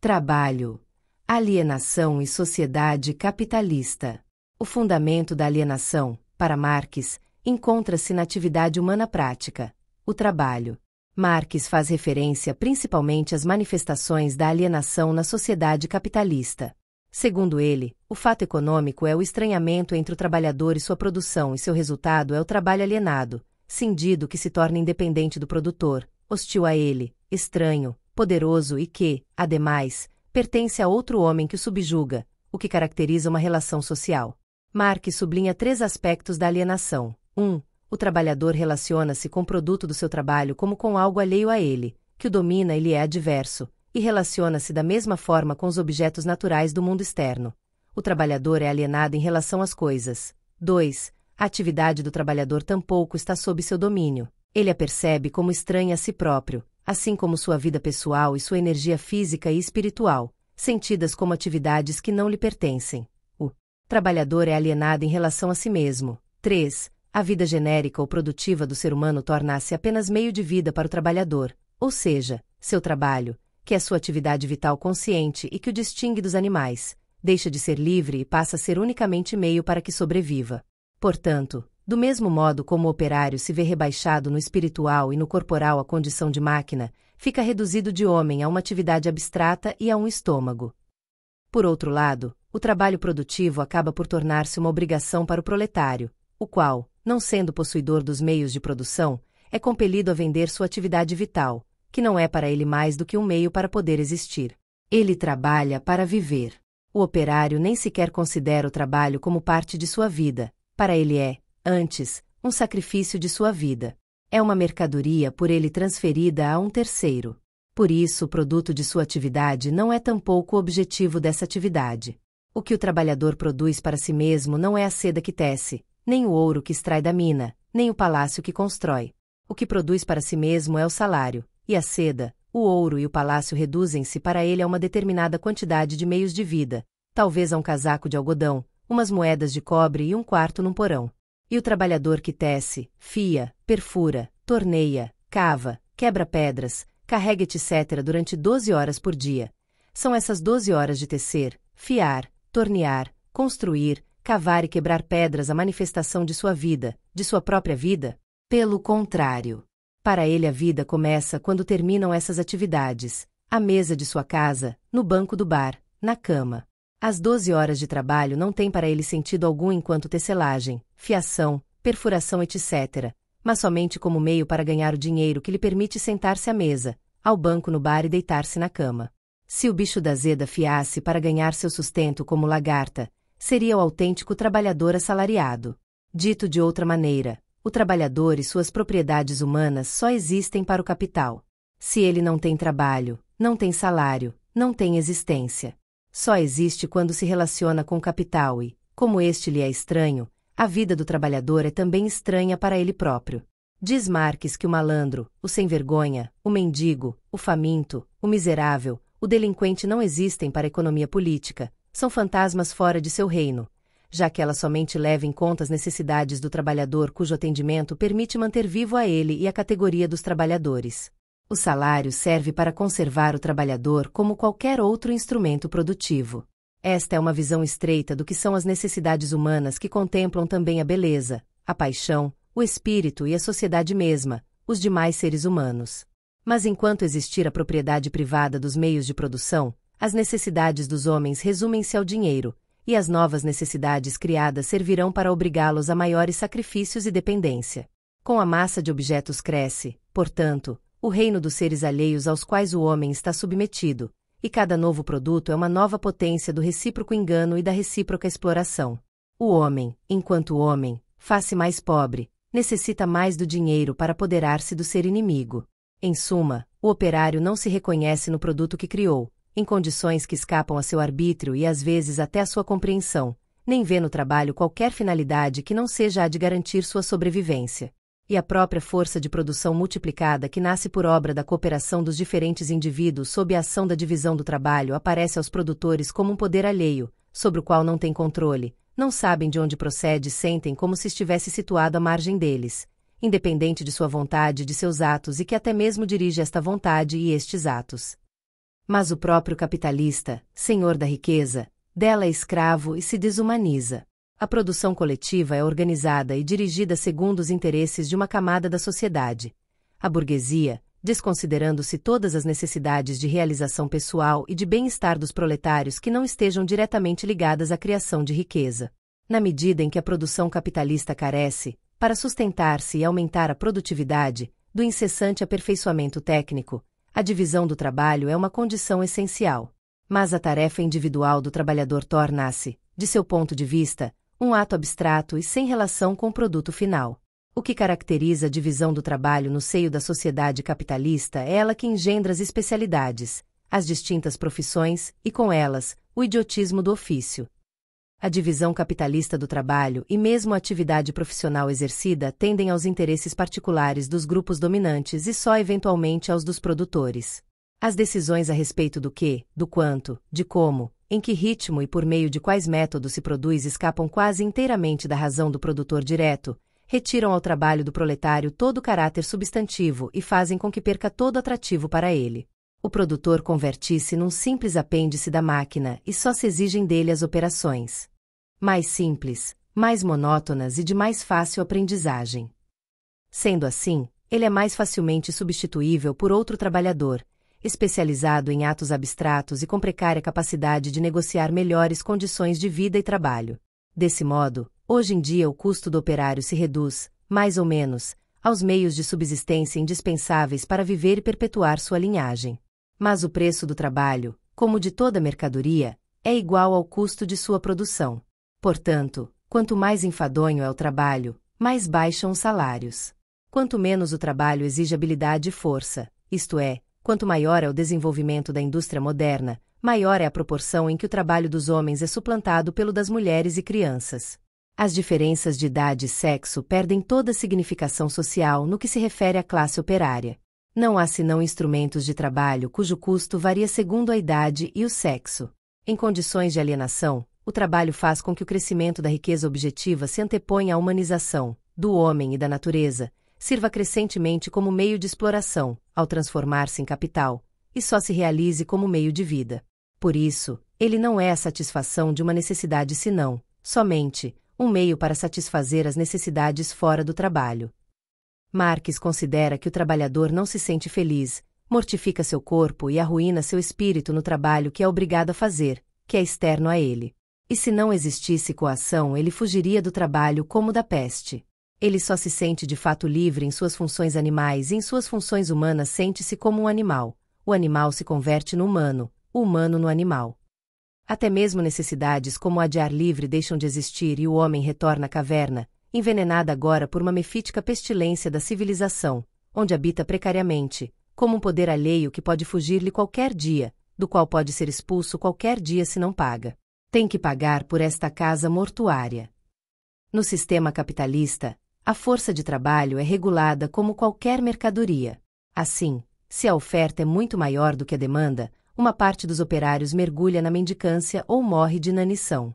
Trabalho, alienação e sociedade capitalista. O fundamento da alienação, para Marx, encontra-se na atividade humana prática, o trabalho. Marx faz referência principalmente às manifestações da alienação na sociedade capitalista. Segundo ele, o fato econômico é o estranhamento entre o trabalhador e sua produção e seu resultado é o trabalho alienado, cindido que se torna independente do produtor, hostil a ele, estranho, poderoso e que, ademais, pertence a outro homem que o subjuga, o que caracteriza uma relação social. Marx sublinha 3 aspectos da alienação. 1. O trabalhador relaciona-se com o produto do seu trabalho como com algo alheio a ele, que o domina e lhe é adverso, e relaciona-se da mesma forma com os objetos naturais do mundo externo. O trabalhador é alienado em relação às coisas. 2. A atividade do trabalhador tampouco está sob seu domínio. Ele a percebe como estranha a si próprio, assim como sua vida pessoal e sua energia física e espiritual, sentidas como atividades que não lhe pertencem. O trabalhador é alienado em relação a si mesmo. 3. A vida genérica ou produtiva do ser humano torna-se apenas meio de vida para o trabalhador, ou seja, seu trabalho, que é sua atividade vital consciente e que o distingue dos animais, deixa de ser livre e passa a ser unicamente meio para que sobreviva. Portanto, do mesmo modo como o operário se vê rebaixado no espiritual e no corporal à condição de máquina, fica reduzido de homem a uma atividade abstrata e a um estômago. Por outro lado, o trabalho produtivo acaba por tornar-se uma obrigação para o proletário, o qual, não sendo possuidor dos meios de produção, é compelido a vender sua atividade vital, que não é para ele mais do que um meio para poder existir. Ele trabalha para viver. O operário nem sequer considera o trabalho como parte de sua vida, para ele é, antes, um sacrifício de sua vida. É uma mercadoria por ele transferida a um terceiro. Por isso, o produto de sua atividade não é tampouco o objetivo dessa atividade. O que o trabalhador produz para si mesmo não é a seda que tece, nem o ouro que extrai da mina, nem o palácio que constrói. O que produz para si mesmo é o salário, e a seda, o ouro e o palácio reduzem-se para ele a uma determinada quantidade de meios de vida, talvez a um casaco de algodão, umas moedas de cobre e um quarto num porão. E o trabalhador que tece, fia, perfura, torneia, cava, quebra pedras, carrega etc. durante 12 horas por dia. São essas 12 horas de tecer, fiar, tornear, construir, cavar e quebrar pedras a manifestação de sua vida, de sua própria vida? Pelo contrário. Para ele a vida começa quando terminam essas atividades, à mesa de sua casa, no banco do bar, na cama. As 12 horas de trabalho não têm para ele sentido algum enquanto tecelagem, fiação, perfuração etc., mas somente como meio para ganhar o dinheiro que lhe permite sentar-se à mesa, ao banco no bar e deitar-se na cama. Se o bicho da azeda fiasse para ganhar seu sustento como lagarta, seria o autêntico trabalhador assalariado. Dito de outra maneira, o trabalhador e suas propriedades humanas só existem para o capital. Se ele não tem trabalho, não tem salário, não tem existência. Só existe quando se relaciona com o capital e, como este lhe é estranho, a vida do trabalhador é também estranha para ele próprio. Diz Marx que o malandro, o sem-vergonha, o mendigo, o faminto, o miserável, o delinquente não existem para a economia política, são fantasmas fora de seu reino, já que ela somente leva em conta as necessidades do trabalhador cujo atendimento permite manter vivo a ele e a categoria dos trabalhadores. O salário serve para conservar o trabalhador como qualquer outro instrumento produtivo. Esta é uma visão estreita do que são as necessidades humanas que contemplam também a beleza, a paixão, o espírito e a sociedade mesma, os demais seres humanos. Mas enquanto existir a propriedade privada dos meios de produção, as necessidades dos homens resumem-se ao dinheiro, e as novas necessidades criadas servirão para obrigá-los a maiores sacrifícios e dependência. Com a massa de objetos cresce, portanto, o reino dos seres alheios aos quais o homem está submetido, e cada novo produto é uma nova potência do recíproco engano e da recíproca exploração. O homem, enquanto homem, faz-se mais pobre, necessita mais do dinheiro para apoderar-se do ser inimigo. Em suma, o operário não se reconhece no produto que criou, em condições que escapam a seu arbítrio e às vezes até a sua compreensão, nem vê no trabalho qualquer finalidade que não seja a de garantir sua sobrevivência. E a própria força de produção multiplicada que nasce por obra da cooperação dos diferentes indivíduos sob a ação da divisão do trabalho aparece aos produtores como um poder alheio, sobre o qual não tem controle, não sabem de onde procede e sentem como se estivesse situado à margem deles. independente de sua vontade e de seus atos e que até mesmo dirige esta vontade e estes atos. Mas o próprio capitalista, senhor da riqueza, dela é escravo e se desumaniza. A produção coletiva é organizada e dirigida segundo os interesses de uma camada da sociedade. A burguesia, desconsiderando-se todas as necessidades de realização pessoal e de bem-estar dos proletários que não estejam diretamente ligadas à criação de riqueza. Na medida em que a produção capitalista carece, para sustentar-se e aumentar a produtividade, do incessante aperfeiçoamento técnico, a divisão do trabalho é uma condição essencial. Mas a tarefa individual do trabalhador torna-se, de seu ponto de vista, um ato abstrato e sem relação com o produto final. O que caracteriza a divisão do trabalho no seio da sociedade capitalista é ela que engendra as especialidades, as distintas profissões e, com elas, o idiotismo do ofício. A divisão capitalista do trabalho e mesmo a atividade profissional exercida tendem aos interesses particulares dos grupos dominantes e só eventualmente aos dos produtores. As decisões a respeito do que, do quanto, de como, em que ritmo e por meio de quais métodos se produz escapam quase inteiramente da razão do produtor direto, retiram ao trabalho do proletário todo o caráter substantivo e fazem com que perca todo atrativo para ele. O produtor converte-se num simples apêndice da máquina e só se exigem dele as operações mais simples, mais monótonas e de mais fácil aprendizagem. Sendo assim, ele é mais facilmente substituível por outro trabalhador, especializado em atos abstratos e com precária capacidade de negociar melhores condições de vida e trabalho. Desse modo, hoje em dia o custo do operário se reduz, mais ou menos, aos meios de subsistência indispensáveis para viver e perpetuar sua linhagem. Mas o preço do trabalho, como de toda mercadoria, é igual ao custo de sua produção. Portanto, quanto mais enfadonho é o trabalho, mais baixam os salários. Quanto menos o trabalho exige habilidade e força, isto é, quanto maior é o desenvolvimento da indústria moderna, maior é a proporção em que o trabalho dos homens é suplantado pelo das mulheres e crianças. As diferenças de idade e sexo perdem toda significação social no que se refere à classe operária. Não há senão instrumentos de trabalho cujo custo varia segundo a idade e o sexo. Em condições de alienação, o trabalho faz com que o crescimento da riqueza objetiva se anteponha à humanização do homem e da natureza, sirva crescentemente como meio de exploração, ao transformar-se em capital, e só se realize como meio de vida. Por isso, ele não é a satisfação de uma necessidade senão, somente, um meio para satisfazer as necessidades fora do trabalho. Marx considera que o trabalhador não se sente feliz, mortifica seu corpo e arruína seu espírito no trabalho que é obrigado a fazer, que é externo a ele. E se não existisse coação, ele fugiria do trabalho como da peste. Ele só se sente de fato livre em suas funções animais e em suas funções humanas sente-se como um animal. O animal se converte no humano, o humano no animal. Até mesmo necessidades como a de ar livre deixam de existir e o homem retorna à caverna, envenenada agora por uma mefítica pestilência da civilização, onde habita precariamente, como um poder alheio que pode fugir-lhe qualquer dia, do qual pode ser expulso qualquer dia se não paga. Tem que pagar por esta casa mortuária. No sistema capitalista, a força de trabalho é regulada como qualquer mercadoria. Assim, se a oferta é muito maior do que a demanda, uma parte dos operários mergulha na mendicância ou morre de inanição.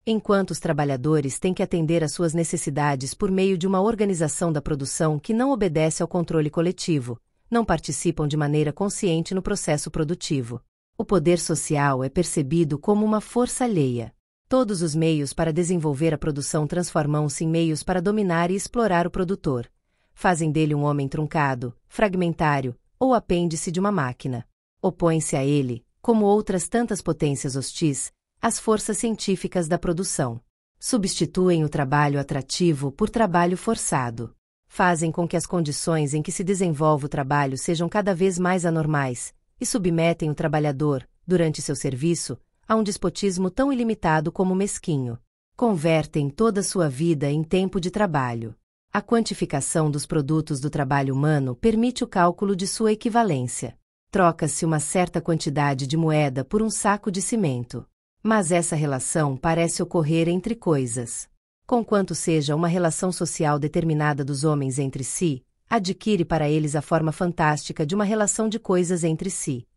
Enquanto os trabalhadores têm que atender às suas necessidades por meio de uma organização da produção que não obedece ao controle coletivo, não participam de maneira consciente no processo produtivo. O poder social é percebido como uma força alheia. Todos os meios para desenvolver a produção transformam-se em meios para dominar e explorar o produtor. Fazem dele um homem truncado, fragmentário, ou apêndice de uma máquina. Opõem-se a ele, como outras tantas potências hostis, as forças científicas da produção. Substituem o trabalho atrativo por trabalho forçado. Fazem com que as condições em que se desenvolve o trabalho sejam cada vez mais anormais, e submetem o trabalhador, durante seu serviço, a um despotismo tão ilimitado como mesquinho. Convertem toda sua vida em tempo de trabalho. A quantificação dos produtos do trabalho humano permite o cálculo de sua equivalência. Troca-se uma certa quantidade de moeda por um saco de cimento. Mas essa relação parece ocorrer entre coisas. Conquanto seja uma relação social determinada dos homens entre si, adquire para eles a forma fantástica de uma relação de coisas entre si.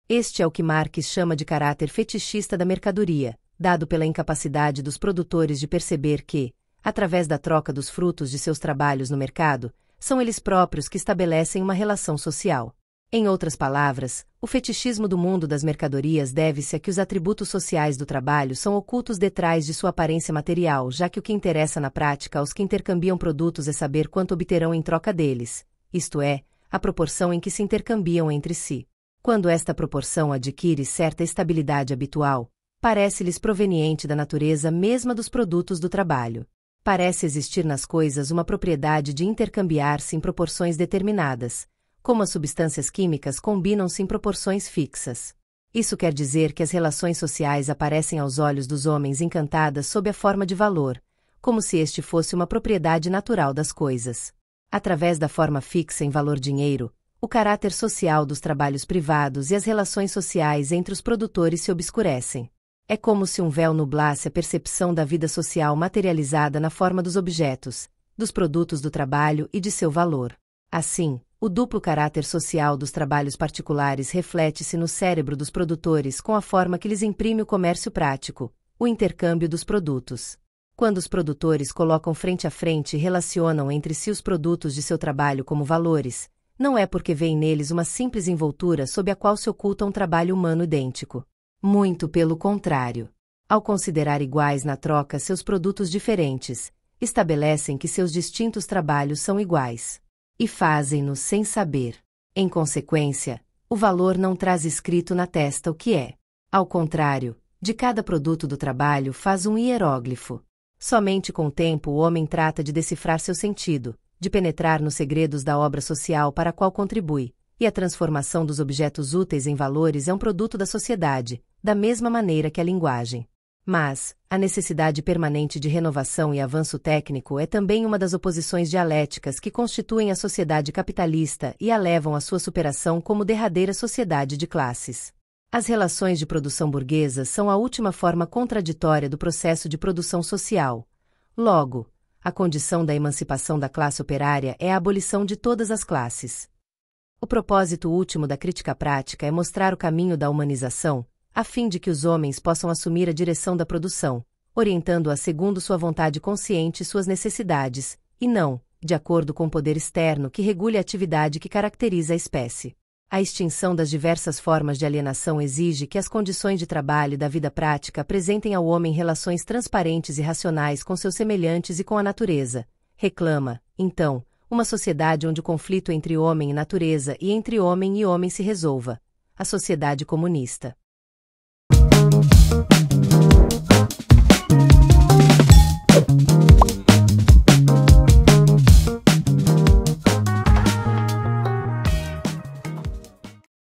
Este é o que Marx chama de caráter fetichista da mercadoria, dado pela incapacidade dos produtores de perceber que, Através da troca dos frutos de seus trabalhos no mercado, são eles próprios que estabelecem uma relação social. Em outras palavras, o fetichismo do mundo das mercadorias deve-se a que os atributos sociais do trabalho são ocultos detrás de sua aparência material, já que o que interessa na prática aos que intercambiam produtos é saber quanto obterão em troca deles, isto é, a proporção em que se intercambiam entre si. Quando esta proporção adquire certa estabilidade habitual, parece-lhes proveniente da natureza mesma dos produtos do trabalho. Parece existir nas coisas uma propriedade de intercambiar-se em proporções determinadas, como as substâncias químicas combinam-se em proporções fixas. Isso quer dizer que as relações sociais aparecem aos olhos dos homens encantadas sob a forma de valor, como se este fosse uma propriedade natural das coisas. Através da forma fixa em valor dinheiro, o caráter social dos trabalhos privados e as relações sociais entre os produtores se obscurecem. É como se um véu nublasse a percepção da vida social materializada na forma dos objetos, dos produtos do trabalho e de seu valor. Assim, o duplo caráter social dos trabalhos particulares reflete-se no cérebro dos produtores com a forma que lhes imprime o comércio prático, o intercâmbio dos produtos. Quando os produtores colocam frente a frente e relacionam entre si os produtos de seu trabalho como valores, não é porque veem neles uma simples envoltura sob a qual se oculta um trabalho humano idêntico. Muito pelo contrário. Ao considerar iguais na troca seus produtos diferentes, estabelecem que seus distintos trabalhos são iguais. E fazem-no sem saber. Em consequência, o valor não traz escrito na testa o que é. Ao contrário, de cada produto do trabalho faz um hieróglifo. Somente com o tempo o homem trata de decifrar seu sentido, de penetrar nos segredos da obra social para a qual contribui, e a transformação dos objetos úteis em valores é um produto da sociedade, da mesma maneira que a linguagem. Mas, a necessidade permanente de renovação e avanço técnico é também uma das oposições dialéticas que constituem a sociedade capitalista e a levam à sua superação como derradeira sociedade de classes. As relações de produção burguesas são a última forma contraditória do processo de produção social. Logo, a condição da emancipação da classe operária é a abolição de todas as classes. O propósito último da crítica prática é mostrar o caminho da humanização, a fim de que os homens possam assumir a direção da produção, orientando-a segundo sua vontade consciente e suas necessidades, e não, de acordo com o poder externo que regule a atividade que caracteriza a espécie. A extinção das diversas formas de alienação exige que as condições de trabalho da vida prática apresentem ao homem relações transparentes e racionais com seus semelhantes e com a natureza. Reclama, então, uma sociedade onde o conflito entre homem e natureza e entre homem e homem se resolva. A sociedade comunista.